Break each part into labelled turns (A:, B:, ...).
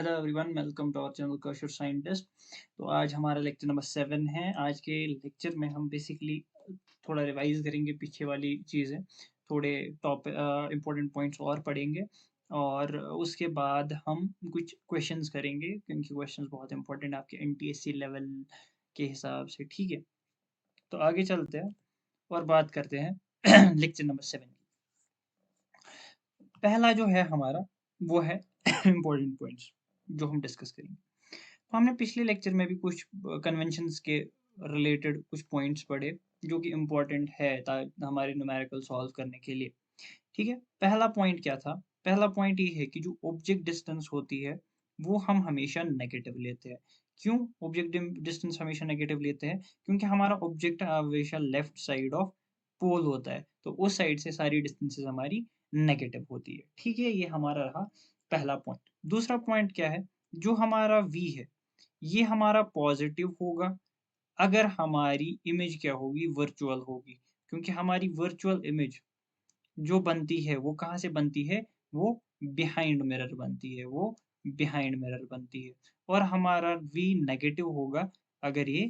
A: Hello everyone, welcome to our channel Kaushal Scientist. तो आज हमारा लेक्चर नंबर 7 है। आज के लेक्चर में हम बेसिकली थोड़ा रिवाइज करेंगे पीछे वाली चीज़ें, थोड़े टॉप इम्पोर्टेंट पॉइंट्स और पढ़ेंगे और उसके बाद हम कुछ क्वेश्चंस करेंगे क्योंकि क्वेश्चंस बहुत इंपॉर्टेंट आपके एनटीएससी लेवल के हिसाब से। ठीक है, तो आगे चलते हैं और बात करते हैं लेक्चर नंबर 7 की। पहला जो है हमारा वो है इम्पोर्टेंट पॉइंट्स जो हम डिस्कस करेंगे। तो हमने पिछले लेक्चर में भी कुछ कन्वेंशंस के रिलेटेड कुछ पॉइंट्स पढ़े जो कि इम्पोर्टेंट है हमारे न्यूमेरिकल सॉल्व करने के लिए। ठीक है, पहला पॉइंट क्या था? पहला पॉइंट ये है कि जो ऑब्जेक्ट डिस्टेंस होती है वो हम हमेशा नेगेटिव लेते हैं। क्यों ऑब्जेक्ट डिस्टेंस हमेशा नेगेटिव लेते हैं? क्योंकि हमारा ऑब्जेक्ट हमेशा लेफ्ट साइड ऑफ पोल होता है, तो उस साइड से सारी डिस्टेंसेस हमारी नेगेटिव होती है। ठीक है, ये हमारा रहा पहला पॉइंट। दूसरा पॉइंट क्या है? जो हमारा v है ये हमारा पॉजिटिव होगा अगर हमारी इमेज क्या होगी, वर्चुअल होगी। क्योंकि हमारी वर्चुअल इमेज जो बनती है वो कहाँ से बनती है? वो बिहाइंड मिरर बनती है, वो बिहाइंड मिरर बनती है। और हमारा v नेगेटिव होगा अगर ये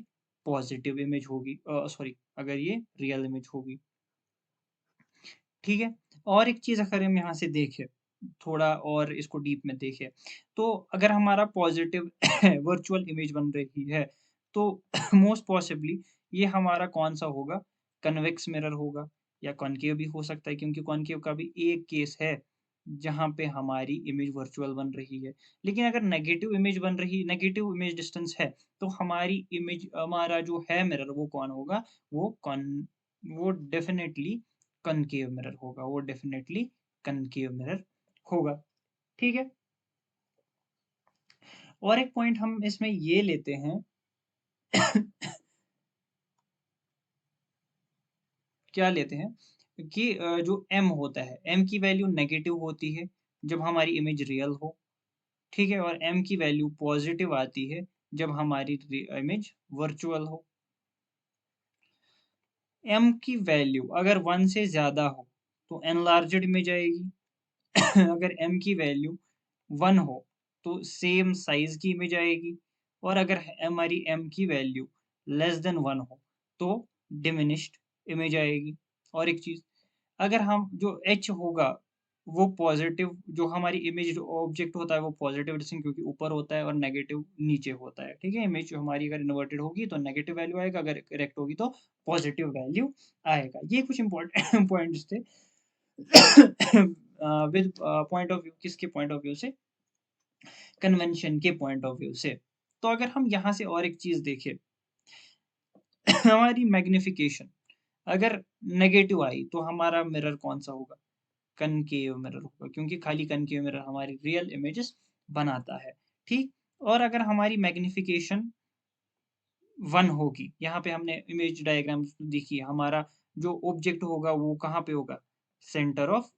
A: पॉजिटिव इमेज होगी, सॉरी, अगर ये रियल इमेज होगी। ठीक है, और एक चीज अगर हम यहाँ से देखें, थोड़ा और इसको डीप में देखें, तो अगर हमारा पॉजिटिव वर्चुअल इमेज बन रही है तो मोस्ट पॉसिबली ये हमारा कौन सा होगा? कन्वेक्स मिरर होगा या कॉनकेव भी हो सकता है, क्योंकि कॉनकेव का भी एक केस है जहाँ पे हमारी इमेज वर्चुअल बन रही है। लेकिन अगर नेगेटिव इमेज बन रही, नेगेटिव इमेज डिस्टेंस है, तो हमारी इमेज, हमारा जो है मिरर, वो कौन होगा? वो कॉन वो डेफिनेटली कनकेव मिरर होगा, वो डेफिनेटली कनकेव मिरर होगा। ठीक है, और एक पॉइंट हम इसमें ये लेते हैं क्या लेते हैं कि जो m होता है, m की वैल्यू नेगेटिव होती है जब हमारी इमेज रियल हो। ठीक है, और m की वैल्यू पॉजिटिव आती है जब हमारी इमेज वर्चुअल हो। m की वैल्यू अगर 1 से ज्यादा हो तो एनलार्ज्ड इमेज आएगी। अगर m की वैल्यू 1 हो तो सेम साइज की इमेज आएगी, और अगर हमारी m की वैल्यू लेस देन 1 हो तो डिमिनिश्ड इमेज आएगी। और एक चीज, अगर हम जो h होगा वो पॉजिटिव, जो हमारी इमेज जो ऑब्जेक्ट होता है वो पॉजिटिव डिस्टेंस क्योंकि ऊपर होता है और नेगेटिव नीचे होता है। ठीक है, इमेज जो हमारी अगर इन्वर्टेड होगी तो नेगेटिव वैल्यू आएगा, अगर करेक्ट होगी तो पॉजिटिव वैल्यू आएगा। ये कुछ इंपॉर्टेंट पॉइंट्स थे विद पॉइंट ऑफ व्यू, किसके पॉइंट ऑफ व्यू से? कन्वेंशन के पॉइंट ऑफ व्यू से। तो अगर हम यहाँ से और एक चीज देखें, हमारी मैग्निफिकेशन अगर नेगेटिव आई तो हमारा मिरर कौन सा होगा? कनकेव मिरर होगा, क्योंकि खाली कनकेव मिरर हमारी रियल इमेजेस बनाता है। ठीक, और अगर हमारी मैग्निफिकेशन 1 होगी, यहाँ पे हमने इमेज डायग्राम देखी है, हमारा जो ऑब्जेक्ट होगा वो कहाँ पे होगा? सेंटर ऑफ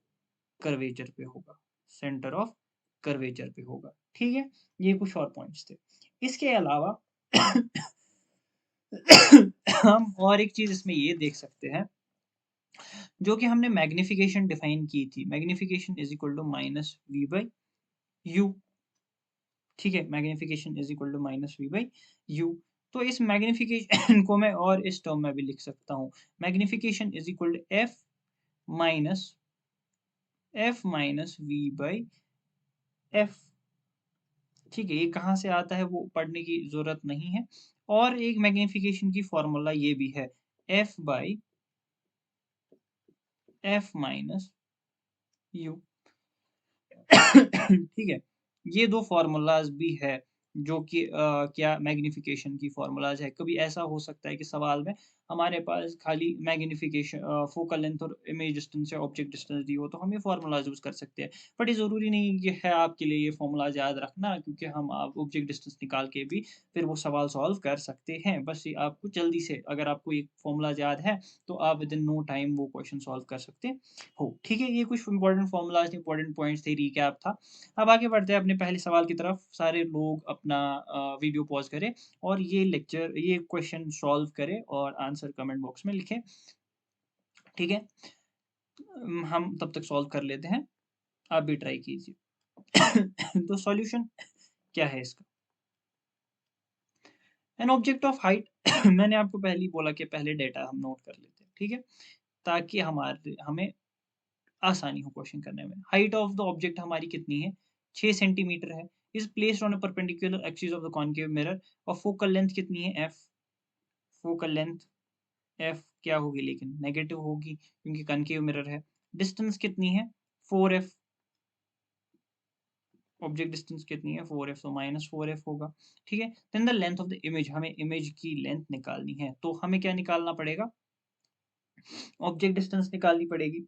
A: कर्वेचर पे होगा, सेंटर ऑफ कर्वेचर पे होगा। ठीक है, ये कुछ और पॉइंट्स थे। इसके अलावा हम और एक चीज इसमें ये देख सकते हैं, जो कि हमने मैग्निफिकेशन डिफाइन की थी। Magnification is equal to minus v by u. ठीक है, magnification is equal to minus v by u. तो इस मैग्निफिकेशन को मैं और इस टर्म में भी लिख सकता हूँ। Magnification is equal to minus f minus v by f. ठीक है, ये कहाँ से आता है वो पढ़ने की ज़रूरत नहीं है। और एक मैग्नीफिकेशन की फ़ॉर्मूला ये भी है, F by f minus you. ठीक है, ये 2 फ़ॉर्मूलाज़ भी है जो कि क्या मैग्नीफिकेशन की फ़ॉर्मूलाज़ है। कभी ऐसा हो सकता है कि सवाल में हमारे पास खाली मैग्नीफिकेशन, फ़ोकल लेंथ और इमेज डिस्टेंस या ऑब्जेक्ट डिस्टेंस दी हो तो हम ये फ़ॉर्मूलाज़ यूज़ कर सकते हैं। बट ये ज़रूरी नहीं कि है आपके लिए ये फ़ॉर्मूलाज़ याद रखना, क्योंकि हम आप ऑब्जेक्ट डिस्टेंस निकाल के भी फिर वो सवाल सॉल्व कर सकते हैं। बस ये आपको जल्दी से, अगर आपको ये फ़ॉर्मूलाज़ याद है तो आप विदिन नो टाइम वो क्वेश्चन सॉल्व कर सकते हो। ठीक है, ये कुछ इंपॉर्टेंट फ़ॉर्मूलाज़, इंपॉर्टेंट पॉइंट्स थे, रिकैप था। अब आगे बढ़ते हैं अपने पहले सवाल की तरफ। सारे लोग अपना वीडियो पॉज़ करें और ये क्वेश्चन सॉल्व करें और आंसर कमेंट बॉक्स में लिखें। ठीक है? हम तब तक सॉल्व कर लेते हैं, आप भी ट्राई कीजिए। तो सॉल्यूशन क्या है इसका? एन ऑब्जेक्ट ऑफ हाइट मैंने आपको पहले ही बोला कि पहले डेटा हम नोट कर लेते हैं, ठीक है? ताकि हमारे हमें आसानी हो क्वेश्चन करने में। हाइट ऑफ द ऑब्जेक्ट हमारी कितनी है? 6 सेंटीमीटर है। Is placed on a perpendicular axis of the concave mirror और फोकल लेंथ कितनी है? एफ। फोकल लेंथ एफ क्या होगी लेकिन? नेगेटिव होगी क्योंकि कॉन्केव मिरर है। डिस्टेंस कितनी है? 4f। ऑब्जेक्ट डिस्टेंस कितनी है? 4f, तो -4f होगा, ठीक है? Then the length of the image, हमें इमेज की लेंथ निकालनी है, तो हमें क्या निकालना पड़ेगा? ऑब्जेक्ट डिस्टेंस निकालनी पड़ेगी।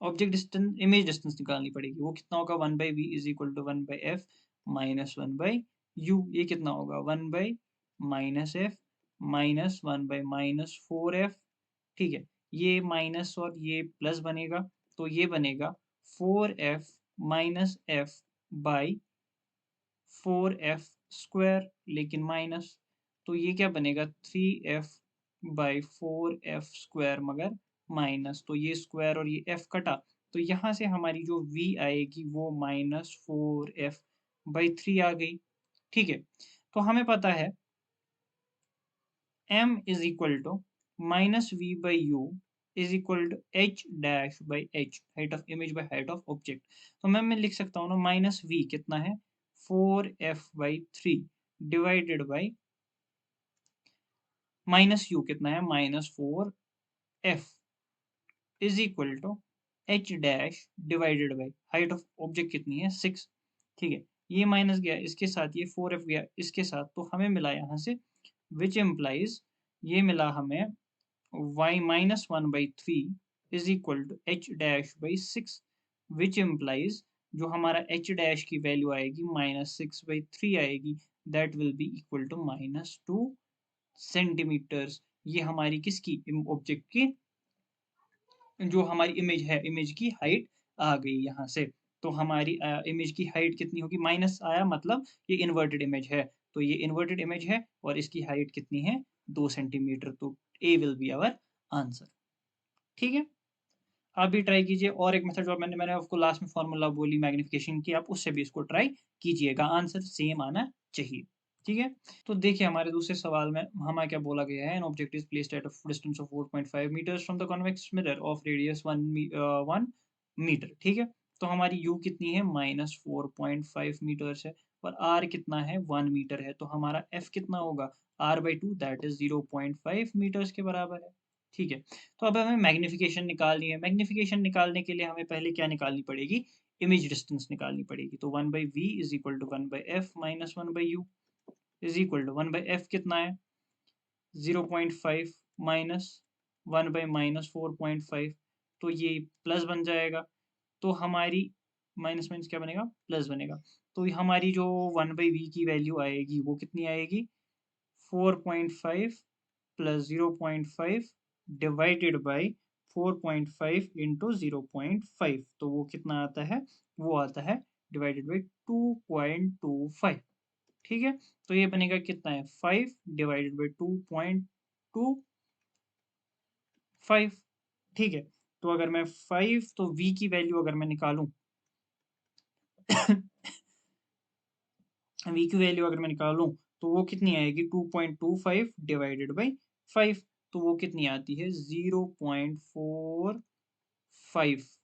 A: ऑब्जेक्ट डिस्टेंस, इमेज डिस्टेंस निकालनी पड़ेगी। वो कितना होगा? 1/v is equal to 1/f minus 1/u। ये कितना होगा? 1/-f माइनस 1/-4f, ठीक है? ये माइनस और ये प्लस बनेगा, तो ये बनेगा 4f minus f by 4f square, लेकिन माइनस, तो ये क्या बनेगा? 3f बाई 4f स्क्वायर मगर माइनस, तो ये स्क्वायर और ये f कटा, तो यहाँ से हमारी जो v आएगी वो -4f बाई 3 आ गई, ठीक है? तो हमें पता है m is equal to minus v by u is equal to h dash by h, height of image by height of object. तो मैं लिख सकता हूँ ना, माइनस v कितना है? 4f by 3 divided by minus u कितना है? -4f is equal to h dash divided by height of object कितनी है? 6, ठीक है? ये माइनस गया इसके साथ, ये 4f गया इसके साथ, तो हमें मिला यहाँ से विच इम्प्लाइज, ये मिला हमें y minus 1 by 3 is equal to h dash by 6, which implies जो हमारा h dash की वैल्यू आएगी -6/3 आएगी, that will be equal to -2 centimetres. ये हमारी किसकी? ऑब्जेक्ट की, जो हमारी इमेज है, इमेज की हाइट आ गई यहाँ से। तो हमारी इमेज की हाइट कितनी होगी? माइनस आया मतलब ये इन्वर्टेड इमेज है, तो ये इन्वर्टेड इमेज है और इसकी हाइट कितनी है? 2 सेंटीमीटर, तो ए विल बी आवर आंसर, ठीक है? आप भी ट्राई कीजिए, और एक मेथड जो मैंने मैंने आपको लास्ट में फॉर्मूला बोली मैग्नीफिकेशन की, आप उससे भी इसको ट्राई कीजिएगा, आंसर सेम आना चाहिए, ठीक है? तो देखिए हमारे दूसरे सवाल में हमें क्या बोला गया है? An object is placed at a distance of 4.5 metres from the convex mirror of radius 1 metre, ठीक है? तो हमारी यू कितनी है? -4.5 मीटर्स है और आर कितना है? 1 मीटर है, तो हमारा एफ कितना होगा? r/2 दैट इज 0.5 मीटर्स के बराबर है, ठीक है? तो अब हमें मैग्नीफिकेशन निकालनी है। मैग्नीफिकेशन निकालने के लिए हमें पहले क्या निकालनी पड़ेगी? इमेज डिस्टेंस निकालनी पड़ेगी। तो 1/v is equal to 1/f minus 1/u is equal to 1/f कितना है? 0.5 माइनस 1/-4.5, तो ये प्लस बन जाएगा। तो हमारी माइनस माइनस क्या बनेगा? प्लस बनेगा। तो हमारी जो 1/v की वैल्यू आएगी वो कितनी आएगी? 4.5 प्लस 0.5 डिवाइडेड बाई 4.5 इंटू 0.5, तो वो कितना आता है? वो आता है डिवाइडेड बाई 2.25, ठीक है? तो ये बनेगा कितना है? 5 डिवाइडेड बाई 2.25, ठीक है? तो अगर मैं 5, तो v की वैल्यू अगर मैं निकालूं v की वैल्यू अगर मैं निकालूं तो वो कितनी आएगी? 2.25 डिवाइडेड बाई 5, तो वो कितनी आती है? 0.45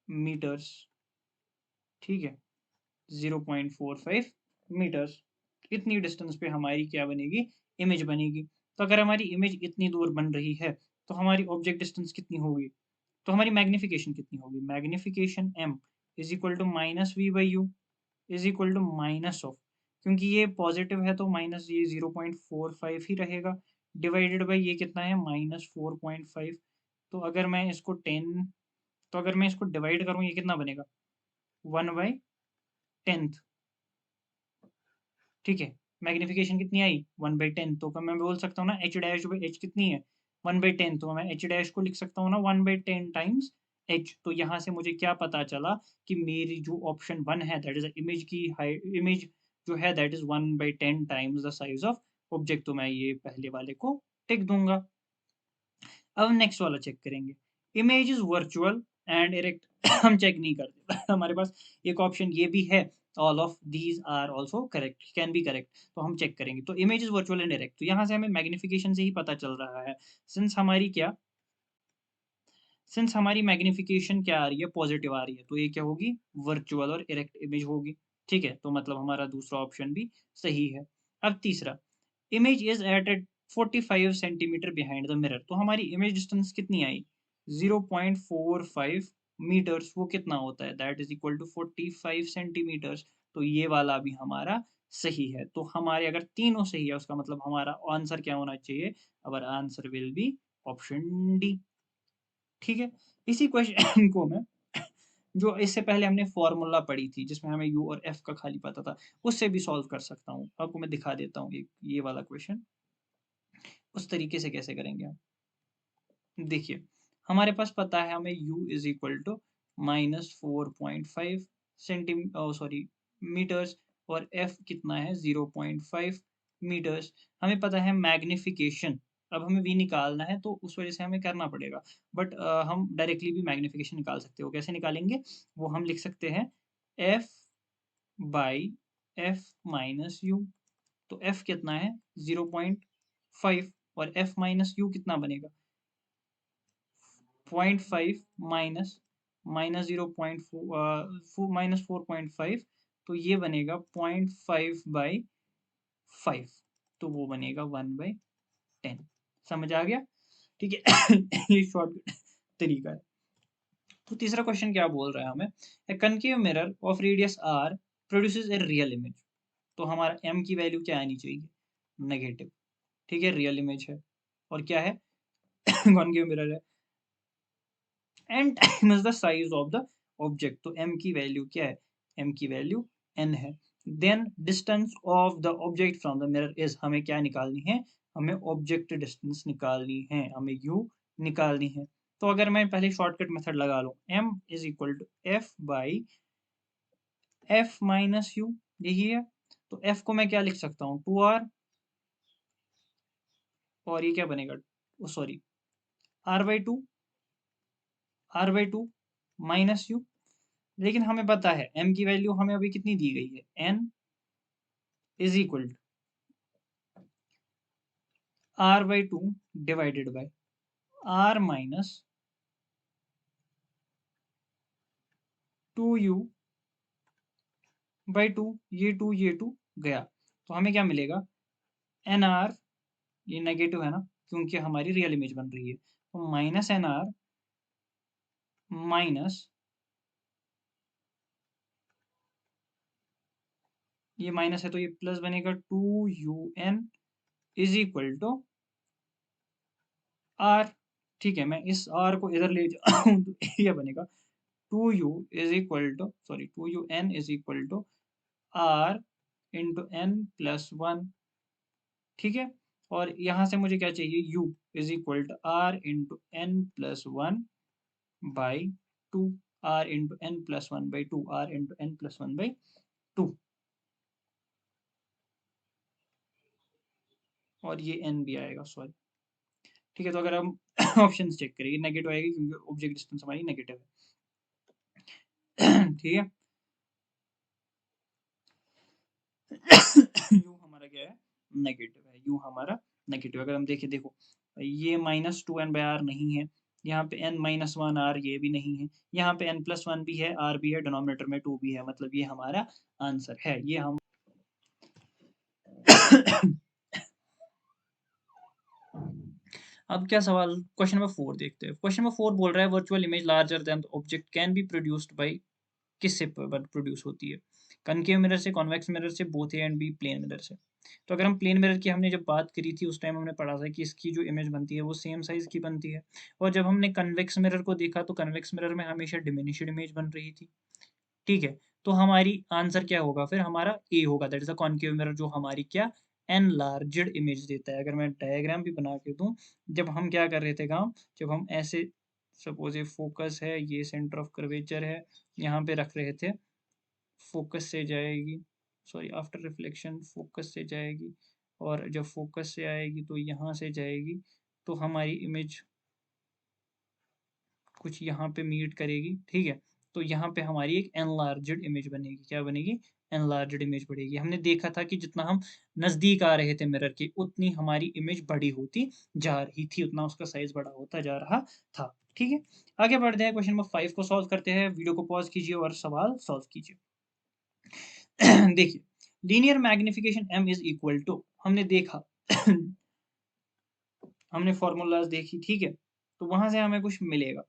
A: मीटर्स, ठीक है? 0.45 मीटर्स, इतनी डिस्टेंस पे हमारी क्या बनेगी? इमेज बनेगी। तो अगर हमारी इमेज इतनी दूर बन रही है तो हमारी ऑब्जेक्ट डिस्टेंस कितनी होगी? तो हमारी मैग्नीफिकेशन कितनी होगी? Magnification m is equal to minus v by u is equal to minus of, क्योंकि ये पॉजिटिव है तो माइनस ये 0.45 ही रहेगा, डिवाइडेड बाई ये कितना है? -4.5। तो अगर मैं इसको 10, तो अगर मैं इसको डिवाइड करूँ ये कितना बनेगा? 1/10, ठीक है? मैग्नीफिकेशन कितनी आई? 1/10, तो क्या मैं बोल सकता हूँ ना h डैश बाई h कितनी है? 1/10, तो मैं h डैश को लिख सकता हूँ ना 1/10 टाइम्स h। तो यहाँ से मुझे क्या पता चला कि मेरी जो ऑप्शन 1 है दैट इज इमेज की इमेज जो है that is 1/10 times the size of object, तो मैं ये पहले वाले को टिक दूंगा। अब नेक्स्ट वाला चेक करेंगे। Image is virtual and erect हम चेक नहीं करते हमारे पास एक ऑप्शन ये भी है all of these are also correct, can be correct. तो हम चेक करेंगे। तो image is virtual and direct, तो यहाँ से हमें मैग्निफिकेशन से ही पता चल रहा है। सिंस हमारी क्या, सिंस हमारी मैग्निफिकेशन क्या आ रही है, पॉजिटिव आ रही है, तो ये क्या होगी, वर्चुअल और इरेक्ट इमेज होगी। ठीक है, तो मतलब हमारा दूसरा ऑप्शन भी सही है। अब तीसरा, image is at 45 centimetre behind the mirror, तो हमारी इमेज डिस्टेंस कितनी आई, 0.45 मीटर्स। वो कितना होता है, that is equal to 45 centimetres. तो ये वाला भी हमारा सही है। तो हमारे अगर तीनों सही है, उसका मतलब हमारा आंसर क्या होना चाहिए, our answer will be option D. ठीक है, इसी क्वेश्चन को मैं जो इससे पहले हमने फॉर्मूला पढ़ी थी जिसमें हमें यू और एफ का खाली पता था, उससे भी सॉल्व कर सकता हूँ। आपको मैं दिखा देता हूँ एक ये वाला क्वेश्चन उस तरीके से कैसे करेंगे हम। देखिए, हमारे पास पता है हमें u is equal to -4.5 sorry metres, और f कितना है 0.5 मीटर्स। हमें पता है मैग्निफिकेशन, अब हमें v निकालना है तो उस वजह से हमें करना पड़ेगा। बट हम डायरेक्टली भी मैग्निफिकेशन निकाल सकते हो। कैसे निकालेंगे, वो हम लिख सकते हैं f by f minus you. तो f कितना है 0.5, और f माइनस यू कितना बनेगा, 0.5 माइनस माइनस 0.4 माइनस 4.5, तो ये बनेगा 0.5 बाई 5, तो वो बनेगा 1/10। समझ आ गया, ठीक है। ये शॉर्ट तरीका है। तो तीसरा क्वेश्चन क्या बोल रहा है हमें, a concave mirror of radius R produces a real image. तो हमारा m की वैल्यू क्या आनी चाहिए, नेगेटिव। ठीक है, रियल इमेज है और क्या है, कॉनकेव मिरर है, and time is the size of the object. तो m की वैल्यू क्या है, m की वैल्यू n है। Then distance of the object from the mirror is, हमें क्या निकालनी है, हमें ऑब्जेक्ट डिस्टेंस निकालनी है, हमें u निकालनी है। तो अगर मैं पहले शॉर्टकट मेथड लगा लूं, m is equal to f by f minus u, यही है। तो f को मैं क्या लिख सकता हूँ, 2r, और ये क्या बनेगा, sorry r/2, r/2 minus you. लेकिन हमें पता है m की वैल्यू हमें अभी कितनी दी गई है, n is equal to r/2 divided by r minus 2u by 2, ये 2 गया। तो हमें क्या मिलेगा, nr, ये नेगेटिव है ना क्योंकि हमारी रियल इमेज बन रही है, तो माइनस nr माइनस, ये माइनस है तो ये प्लस बनेगा 2un is equal to r। ठीक है, मैं इस r को इधर ले जाऊँ तो ये बनेगा 2u is equal to, sorry 2un is equal to r into n plus 1। ठीक है, और यहाँ से मुझे क्या चाहिए, u is equal to r into n plus 1 by 2, r into n plus 1 by 2, r into n plus 1 by 2, और ये n भी आएगा, सॉरी। ठीक है, तो अगर हम ऑप्शन चेक करेंगे, नेगेटिव आएगी क्योंकि ऑब्जेक्ट डिस्टेंस हमारी नेगेटिव है। ठीक है, यू हमारा क्या है, नेगेटिव है, यू हमारा नेगेटिव। अगर हम देखें, देखो ये -2n/r नहीं है, यहाँ पे n-1r ये भी नहीं है, यहाँ पे n+1 भी है, r भी है, डिनोमिनेटर में 2 भी है, मतलब ये हमारा आंसर है। ये हम अब क्या सवाल, क्वेश्चन नंबर 4 देखते हैं। क्वेश्चन नंबर 4 बोल रहा है virtual image larger than the object can be produced by, किससे प्रोड्यूस होती है, कनकेव मिरर से, कॉन्वेक्स मिरर से, both A and B, plane mirror से। तो अगर हम प्लेन मिरर की हमने जब बात करी थी उस टाइम हमने पढ़ा था कि इसकी जो इमेज बनती है वो सेम साइज की बनती है, और जब हमने कन्वेक्स मिरर को देखा तो कन्वेक्स मिरर में हमेशा डिमिनिश्ड इमेज बन रही थी। ठीक है, तो हमारी आंसर क्या होगा, फिर हमारा ए होगा, that is the concave mirror, जो हमारी क्या, एनलार्ज्ड इमेज देता है। अगर मैं डायग्राम भी बना के दूं, जब हम क्या कर रहे थे काम, जब हम ऐसे, सपोज ये फोकस है, ये सेंटर ऑफ कर्वेचर है, यहाँ पे रख रहे थे, फोकस से जाएगी, सॉरी आफ्टर रिफ्लेक्शन फोकस से जाएगी, और जब फोकस से आएगी तो यहाँ से जाएगी, तो हमारी इमेज कुछ यहाँ पे मीट करेगी। ठीक है, तो यहाँ पे हमारी एक एनलार्ज्ड इमेज बनेगी, क्या बनेगी, एनलार्ज्ड इमेज बढ़ेगी। हमने देखा था कि जितना हम नज़दीक आ रहे थे मिरर के, उतनी हमारी इमेज बड़ी होती जा रही थी, उतना उसका साइज़ बड़ा होता जा रहा था। ठीक है? आगे बढ़ते हैं, क्वेश्चन नंबर 5 को सॉल्व करते हैं। वीडियो को पॉज़ कीजिए और सवाल सॉल्व कीजिए। देखिए, linear magnification m is equal to, हमने देखा हमने फ़ॉर्मूलाज़ देखी, ठीक है? तो वहाँ से हमें कुछ मिलेगा।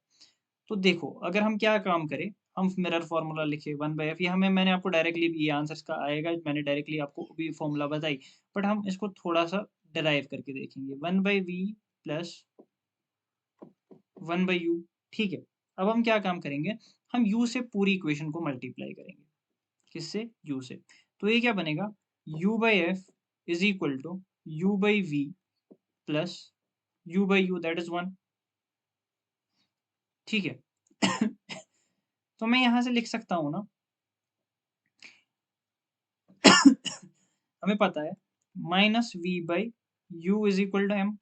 A: तो देखो, अगर हम क्या काम करें, हम मिरर फ़ॉर्मूला लिखें 1/f, ये हमें, मैंने आपको डायरेक्टली भी ये आंसर इसका आएगा, मैंने डायरेक्टली आपको अभी फ़ॉर्मूला बताई। बट हम इसको थोड़ा-सा डिराइव करके देखेंगे। 1/v प्लस 1/u, ठीक है? अब हम क्या काम करेंगे, हम u से पूरी इक्वेशन को मल्टीप्लाई करेंगे। किससे? u से। तो ये क्या बनेगा, u/f is equal to u/v plus u/u, that is 1, ठीक है? तो मैं यहाँ से लिख सकता हूँ ना, हमें पता है minus v by u is equal to m,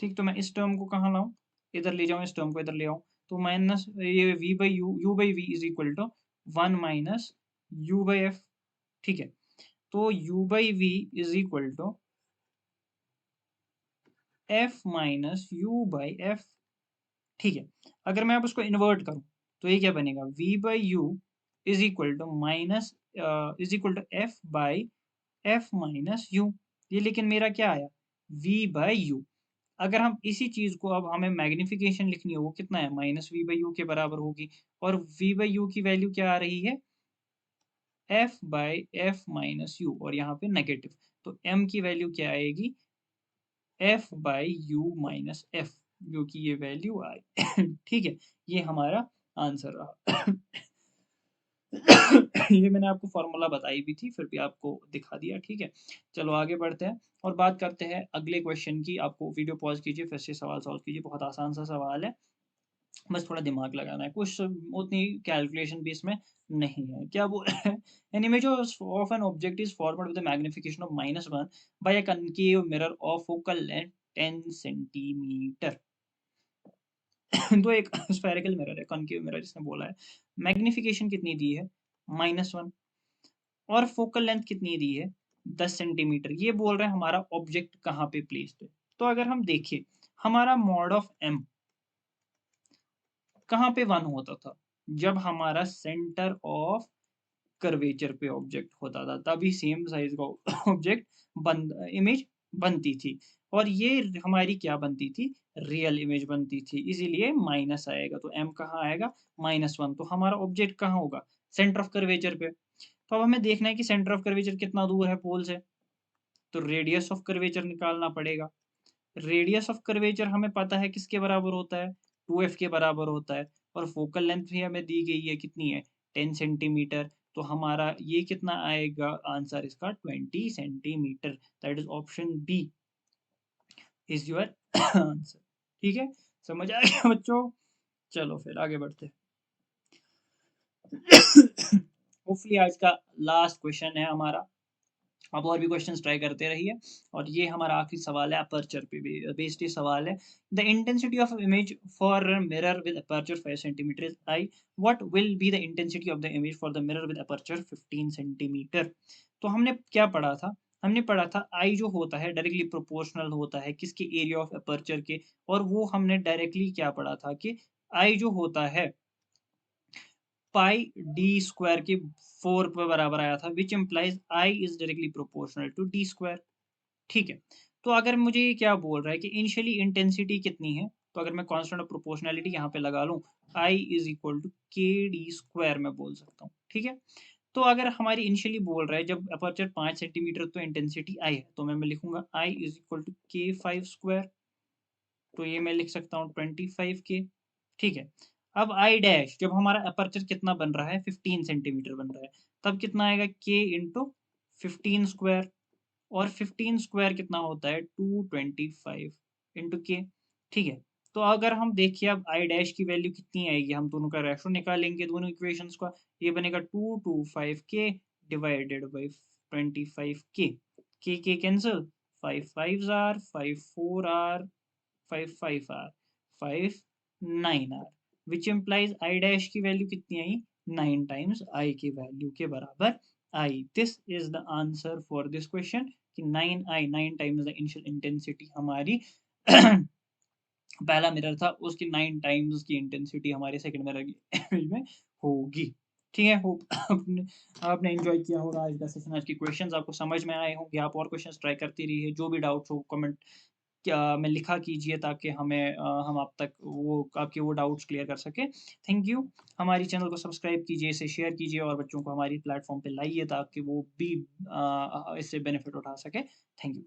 A: ठीक? तो मैं इस टर्म को कहाँ लाऊं, इधर ले जाऊं, इस टर्म को इधर ले आऊं, तो माइनस ये v by u by v is equal to 1 minus u by f, ठीक है? तो u by v is equal to f minus u by f, ठीक है? अगर मैं अब उसको इन्वर्ट करूं, तो ये क्या बनेगा, v by u is equal to minus is equal to f by f minus u. ये लेकिन मेरा क्या आया, v बाई यू। अगर हम इसी चीज को, अब हमें मैग्निफिकेशन लिखनी है, वो कितना है, माइनस वी बाई यू के बराबर होगी। और v बाई यू की वैल्यू क्या आ रही है, f by f minus you, और यहाँ पे नेगेटिव। तो m की वैल्यू क्या आएगी, f by you minus F, जो कि ये वैल्यू आई। ठीक है, ये हमारा आंसर रहा। ये मैंने आपको फ़ॉर्मूला बताई भी थी, फिर भी आपको दिखा दिया, ठीक है? चलो आगे बढ़ते हैं और बात करते हैं अगले क्वेश्चन की। आपको वीडियो पॉज़ कीजिए, फिर से सवाल सॉल्व कीजिए, बहुत आसान सा सवाल है, बस थोड़ा दिमाग लगाना है, कुछ उतनी कैलकुलेशन भी इसमें नहीं है। क्या बोला है? An image of an object is formed with a magnification of -1 by a concave mirror of focal length 10 centimetre. तो एक स्फेरिकल मिरर है, कॉनकेव मिरर इसने बोला है। मैग्निफिकेशन कितनी दी है, -1, और फोकल लेंथ कितनी दी है, 10 सेंटीमीटर। ये बोल रहे हैं हमारा ऑब्जेक्ट कहाँ पे प्लेस्ड है। तो अगर हम देखें, हमारा मॉड ऑफ एम कहाँ पे 1 होता था, जब हमारा सेंटर ऑफ कर्वेचर पे ऑब्जेक्ट होता था, तभी सेम साइज का ऑब्जेक्ट बन इमेज बनती थी। और ये हमारी क्या बनती थी, रियल इमेज बनती थी, इसीलिए माइनस आएगा। तो एम कहाँ आएगा, -1। तो हमारा ऑब्जेक्ट कहाँ होगा, सेंटर ऑफ कर्वेचर पे। तो अब हमें देखना है कि सेंटर ऑफ कर्वेचर कितना दूर है पोल से, तो रेडियस ऑफ कर्वेचर निकालना पड़ेगा। रेडियस ऑफ कर्वेचर हमें पता है किसके बराबर होता है, 2f के बराबर होता है। और फोकल लेंथ भी हमें दी गई है, कितनी है, 10 सेंटीमीटर। तो हमारा ये कितना आएगा, आंसर इसका 20 centimetre. That is option B is your answer. ठीक है, समझ आ गया बच्चों? चलो फिर आगे बढ़ते हैं। होपफुली आज का लास्ट क्वेश्चन है हमारा। आप और भी क्वेश्चंस ट्राई करते रहिए। और ये हमारा आखिरी सवाल है, अपर्चर पे बेस्ड ये सवाल है। The intensity of image for mirror with aperture 5 centimetre is I, what will be the intensity of the image for the mirror with aperture 15 centimetre. तो हमने क्या पढ़ा था, हमने पढ़ा था आई जो होता है डायरेक्टली प्रोपोर्शनल होता है किसके, एरिया ऑफ अपर्चर के। और वो हमने डायरेक्टली क्या पढ़ा था कि आई जो होता है पाई डी स्क्वायर के 4 पे बराबर आया था, which implies I is directly proportional to d square. ठीक है, तो अगर मुझे ये क्या बोल रहा है कि इनिशियली इंटेंसिटी कितनी है, तो अगर मैं कांस्टेंट ऑफ प्रोपोर्शनैलिटी यहाँ पे लगा लूँ, आई इज इक्वल टू के डी स्क्वायर मैं बोल सकता हूँ। ठीक है, तो अगर हमारी इनिशियली बोल रहा है जब अपर्चर 5 सेंटीमीटर तो इंटेंसिटी आई है, तो मैं लिखूंगा आई इज इक्वल टू के 5 स्क्वायर। तो ये मैं लिख सकता हूँ 25 के। ठीक है, अब आई डैश जब हमारा अपर्चर कितना बन रहा है, 15 सेंटीमीटर बन रहा है, तब कितना आएगा, के इंटू 15 स्क्वायर। और 15 स्क्वायर कितना होता है, 225 इंटू के। ठीक है, तो अगर हम देखिए अब आई डैश की वैल्यू कितनी आएगी, हम दोनों का रेशो निकालेंगे दोनों इक्वेशंस का। ये बनेगा 225 के डिवाइडेड बाई 25 के cancel, 5 5 R, 5 4 R, 5 5 R, 5 9 R, which implies I dash की वैल्यू कितनी आई, 9 टाइम्स आई की वैल्यू के बराबर I. This is the answer for this question कि 9 I, 9 times the initial intensity हमारी पहला मिरर था, उसकी 9 टाइम्स की इंटेंसिटी हमारे सेकंड मिरर की इमेज में होगी। ठीक है, होप आपने आपने एन्जॉय किया होगा आज का सेशन, आज के क्वेश्चंस आपको समझ में आए होंगे। आप और क्वेश्चंस ट्राई करते रहिए, जो भी डाउट्स हो कमेंट क्या में लिखा कीजिए ताकि हम आप तक वो आपके वो डाउट्स क्लियर कर सकें। Thank you. हमारी चैनल को सब्सक्राइब कीजिए, इसे शेयर कीजिए और बच्चों को हमारी प्लेटफ़ॉर्म पे लाइए ताकि वो भी इससे बेनिफिट उठा सकें। Thank you.